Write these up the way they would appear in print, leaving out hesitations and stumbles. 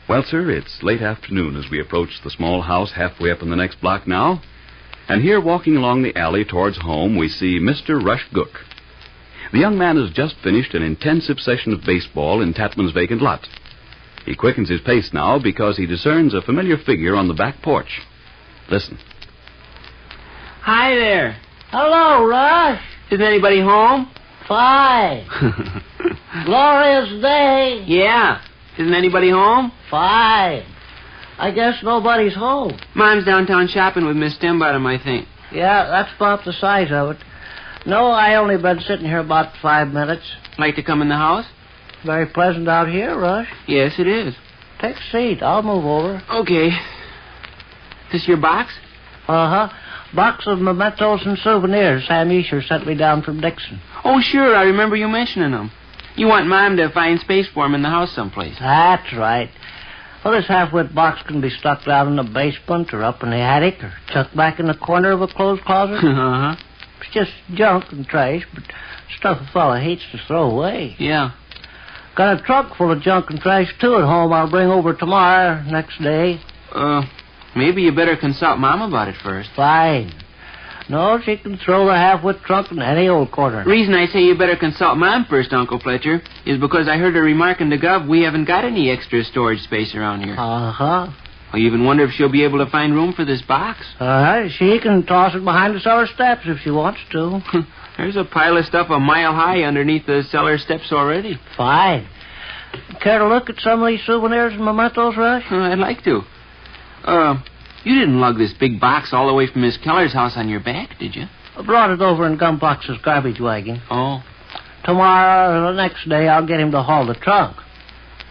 Well, sir, it's late afternoon as we approach the small house halfway up in the next block now. And here, walking along the alley towards home, we see Mr. Rush Gook. The young man has just finished an intensive session of baseball in Tatman's vacant lot. He quickens his pace now because he discerns a familiar figure on the back porch. Listen. Hi there. Hello, Rush. Isn't anybody home? Fine. Glorious day. Yeah. Isn't anybody home? Fine. I guess nobody's home. Mom's downtown shopping with Miss Stembottom, I think. Yeah, that's about the size of it. No, I only been sitting here about 5 minutes. Like to come in the house? Very pleasant out here, Rush. Yes, it is. Take a seat. I'll move over. Okay. This your box? Uh-huh. Box of Mementos and Souvenirs Sam Escher sent me down from Dixon. Oh, sure. I remember you mentioning them. You want Mom to find space for them in the house someplace. That's right. Well, this half-wit box can be stuck down in the basement or up in the attic or tucked back in the corner of a clothes closet. Uh-huh. It's just junk and trash, but stuff a fella hates to throw away. Yeah. Got a trunk full of junk and trash, too, at home. I'll bring over tomorrow, next day. Maybe you better consult Mom about it first. Fine. No, she can throw the half-wit trunk in any old corner. The reason I say you better consult Mom first, Uncle Fletcher, is because I heard her remarking to Gov we haven't got any extra storage space around here. Uh-huh. I even wonder if she'll be able to find room for this box. She can toss it behind the cellar steps if she wants to. There's a pile of stuff a mile high underneath the cellar steps already. Fine. Care to look at some of these souvenirs and mementos, Rush? I'd like to. You didn't lug this big box all the way from Miss Keller's house on your back, did you? I brought it over in Gumbox's garbage wagon. Oh. Tomorrow or the next day, I'll get him to haul the trunk.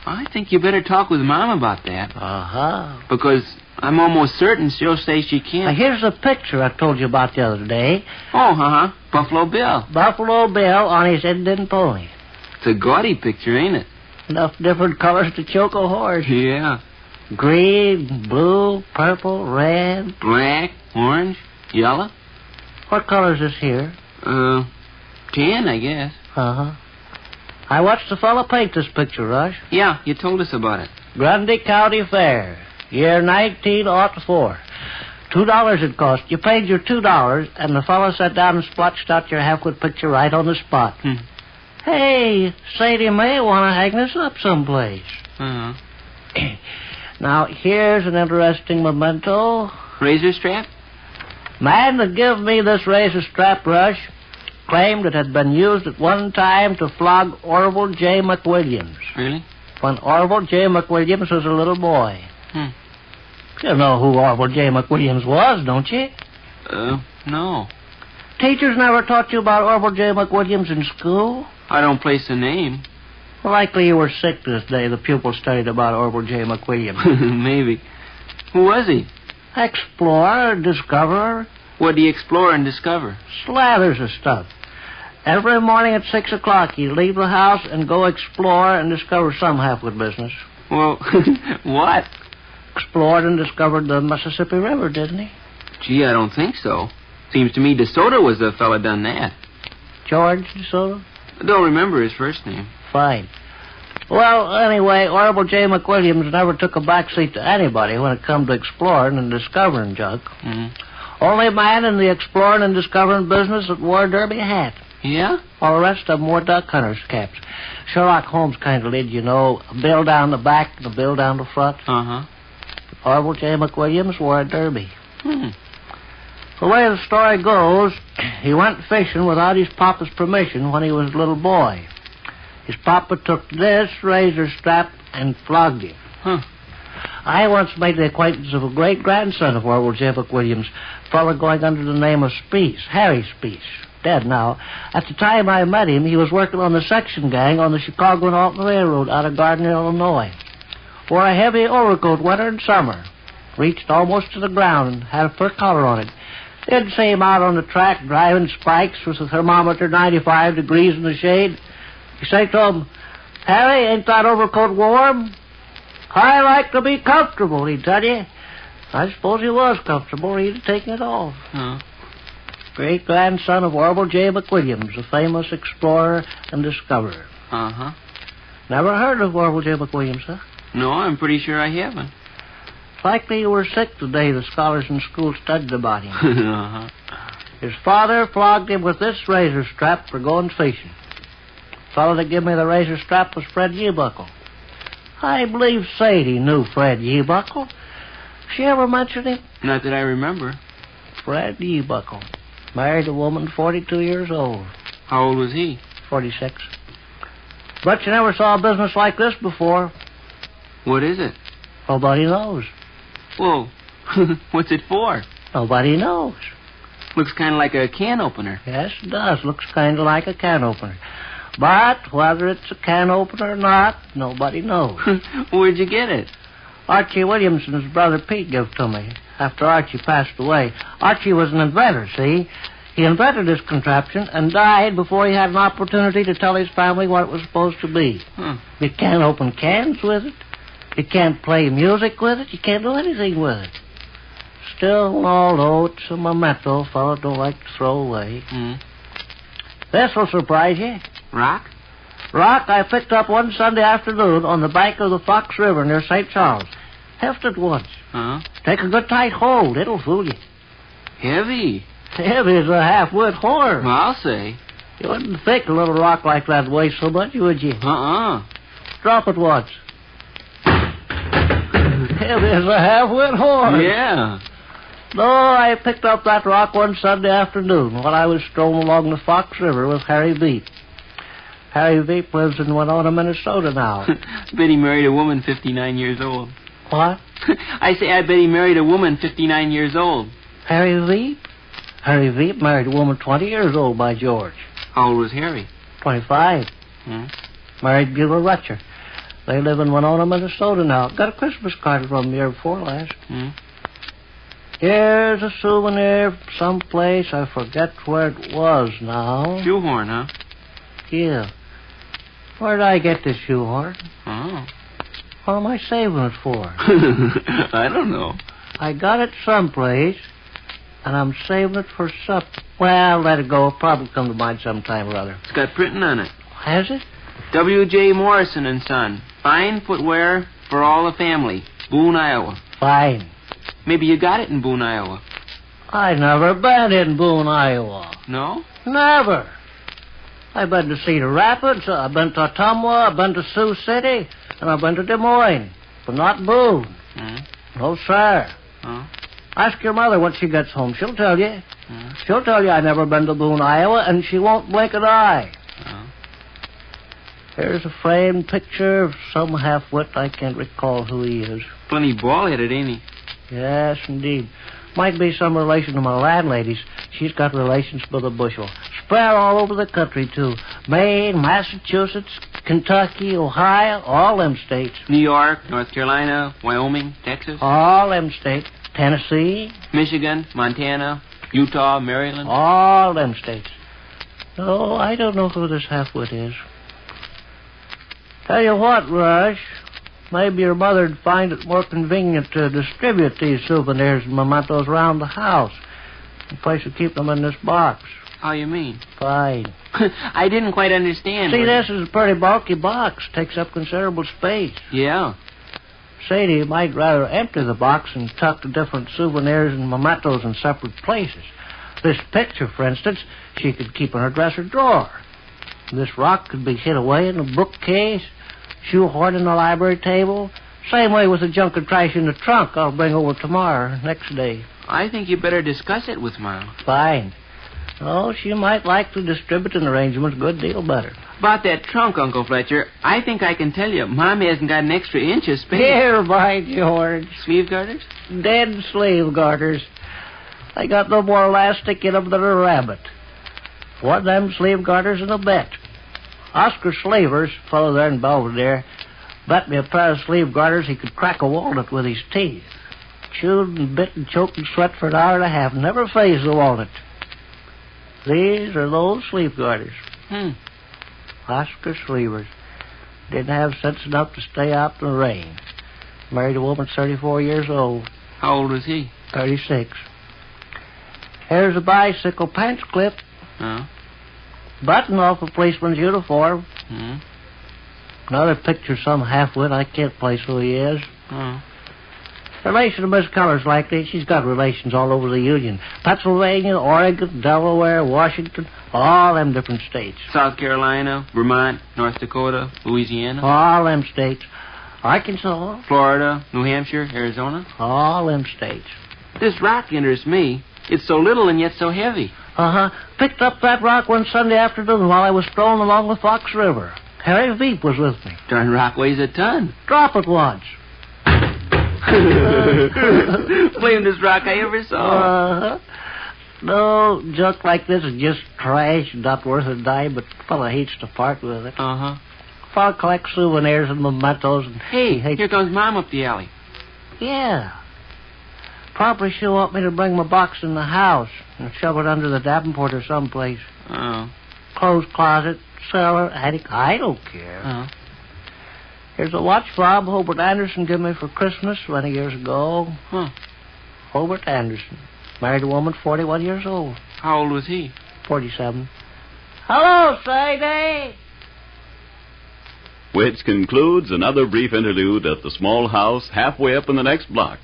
I think you better talk with Mom about that. Uh-huh. Because I'm almost certain she'll say she can't. Here's the picture I told you about the other day. Oh, uh-huh. Buffalo Bill. Buffalo Bill on his Indian pony. It's a gaudy picture, ain't it? Enough different colors to choke a horse. Yeah. Green, blue, purple, red. Black, orange, yellow. What color is this here? Tan, I guess. Uh-huh. I watched the fella paint this picture, Rush. Yeah, you told us about it. Grundy County Fair, year 1904. $2 it cost. You paid your $2, and the fella sat down and splotched out your half-wit picture right on the spot. Hey, Sadie may want to hang this up someplace. Uh-huh. Now, here's an interesting memento. Razor strap? Man that gave me this razor strap, Rush, claimed it had been used at one time to flog Orville J. McWilliams. Really? When Orville J. McWilliams was a little boy. You know who Orville J. McWilliams was, don't you? No. Teachers never taught you about Orville J. McWilliams in school? I don't place the name. Likely you were sick this day. The pupils studied about Orville J. McWilliams. Maybe. Who was he? Explorer, discoverer. What did he explore and discover? Slathers of stuff. Every morning at 6 o'clock, he'd leave the house and go explore and discover some half-wit business. Well, what? Explored and discovered the Mississippi River, didn't he? Gee, I don't think so. Seems to me DeSoto was the fella done that. George DeSoto? I don't remember his first name. Fine. Well, anyway, Orville J. McWilliams never took a backseat to anybody when it come to exploring and discovering junk. Only man in the exploring and discovering business that wore a derby hat. Yeah? All the rest of them wore duck hunters' caps. Sherlock Holmes kind of did, you know, a bill down the back and a bill down the front. Uh-huh. Orville J. McWilliams wore a derby. The way the story goes, he went fishing without his papa's permission when he was a little boy. His papa took this razor strap and flogged him. I once made the acquaintance of a great-grandson of Orville J. McWilliams, a fellow going under the name of Speece, Harry Speece, dead now. At the time I met him, he was working on the section gang on the Chicago and Alton Railroad out of Gardner, Illinois. Wore a heavy overcoat winter and summer. Reached almost to the ground and had a fur collar on it. You'd see him out on the track driving spikes with the thermometer 95 degrees in the shade. You say to him, Harry, ain't that overcoat warm? I like to be comfortable, he'd tell you. I suppose he was comfortable, or he'd have taken it off. Great-grandson of Orville J. McWilliams, a famous explorer and discoverer. Uh-huh. Never heard of Orville J. McWilliams, huh? No, I'm pretty sure I haven't. It's likely you were sick the day the scholars in school studied about him. Uh-huh. His father flogged him with this razor strap for going fishing. The fellow that gave me the razor strap was Fred Yebuckle. I believe Sadie knew Fred Yebuckle. She ever mentioned him? Not that I remember. Fred Yebuckle. Married a woman 42 years old. How old was he? 46. But you never saw a business like this before. What is it? Nobody knows. Whoa. What's it for? Nobody knows. Looks kind of like a can opener. Yes, it does. Looks kind of like a can opener. But whether it's a can opener or not, nobody knows. Where'd you get it? Archie Williams and his brother Pete gave it to me after Archie passed away. Archie was an inventor, see? He invented this contraption and died before he had an opportunity to tell his family what it was supposed to be. You can't open cans with it. You can't play music with it. You can't do anything with it. Still, although it's a memento, a fellow don't like to throw away. This will surprise you. Rock? Rock I picked up one Sunday afternoon on the bank of the Fox River near St. Charles. Hefted once. Take a good tight hold. It'll fool you. Heavy. Heavy as a half-wit horse. Well, I'll say. You wouldn't think a little rock like that weighs so much, would you? Drop it once. Heavy as a half-wit horse. Yeah. No, I picked up that rock one Sunday afternoon while I was strolling along the Fox River with Harry Veep. Harry Veep lives in Winona, Minnesota now. Bet he married a woman 59 years old. What? I say I bet he married a woman 59 years old. Harry Veep? Harry Veep married a woman 20 years old, by George. How old was Harry? 25. Married Beulah Rutcher. They live in Winona, Minnesota now. Got a Christmas card from them the year before last. Here's a souvenir from someplace. I forget where it was now. Shoehorn, huh? Yeah. Where did I get this shoehorn? Oh. What am I saving it for? I don't know. I got it someplace, and I'm saving it for supper. Well, let it go. It'll probably come to mind sometime or other. It's got printing on it. Has it? W.J. Morrison and Son. Fine footwear for all the family. Boone, Iowa. Fine. Maybe you got it in Boone, Iowa. I never been in Boone, Iowa. No? Never. I've been to Cedar Rapids, I've been to Ottumwa, I've been to Sioux City, and I've been to Des Moines, but not Boone. No, sir. Ask your mother when she gets home. She'll tell you. She'll tell you I've never been to Boone, Iowa, and she won't blink an eye. Here's a framed picture of some half-wit. I can't recall who he is. Plenty bald-headed, ain't he? Yes, indeed. Might be some relation to my landlady's. She's got relations by the bushel. Spread all over the country, too. Maine, Massachusetts, Kentucky, Ohio, all them states. New York, North Carolina, Wyoming, Texas. All them states. Tennessee. Michigan, Montana, Utah, Maryland. All them states. No, I don't know who this half-wit is. Tell you what, Rush. Maybe your mother'd find it more convenient to distribute these souvenirs and mementos around the house. In place of keep them in this box. How you mean? Fine. I didn't quite understand. See, this is a pretty bulky box. Takes up considerable space. Yeah. Sadie might rather empty the box and tuck the different souvenirs and mementos in separate places. This picture, for instance, she could keep in her dresser drawer. This rock could be hid away in a bookcase, shoehorn in the library table. Same way with the junk and trash in the trunk I'll bring over tomorrow, next day. I think you better discuss it with Mom. Fine. Oh, she might like the distributing arrangements a good deal better. About that trunk, Uncle Fletcher, I think I can tell you, Mom hasn't got an extra inch of space. Here, by George. Sleeve garters? Dead sleeve garters. I got no more elastic in them than a rabbit. One of them sleeve garters in a bet. Oscar Slavers, fellow there in Belvedere, bet me a pair of sleeve garters he could crack a walnut with his teeth. Chewed and bit and choked and sweat for an hour and a half. Never phased the walnut. These are those sleeve garters. Oscar Slavers. Didn't have sense enough to stay out in the rain. Married a woman 34 years old. How old was he? 36. Here's a bicycle pants clip. Button off a policeman's uniform. Another picture, some half-wit. I can't place who he is. Oh. Relation of Miss Culler's likely. She's got relations all over the Union. Pennsylvania, Oregon, Delaware, Washington, all them different states. South Carolina, Vermont, North Dakota, Louisiana. All them states. Arkansas. Florida, New Hampshire, Arizona. All them states. This rock interests me. It's so little and yet so heavy. Uh-huh. Picked up that rock one Sunday afternoon while I was strolling along the Fox River. Harry Veep was with me. Darn rock weighs a ton. Drop it once. Flamedest rock I ever saw. Uh-huh. No, junk like this is just trash, not worth a dime, but a fella hates to part with it. Uh-huh. Fella collects souvenirs and mementos. And Hey, here comes Mom up the alley. Yeah. Probably she'll want me to bring my box in the house and shove it under the Davenport or someplace. Oh. Clothes closet, cellar, attic. I don't care. Oh. Here's a watch fob Hobart Anderson gave me for Christmas 20 years ago. Huh. Hobart Anderson. Married a woman 41 years old. How old was he? 47. Hello, Sade. Which concludes another brief interlude at the small house halfway up in the next block.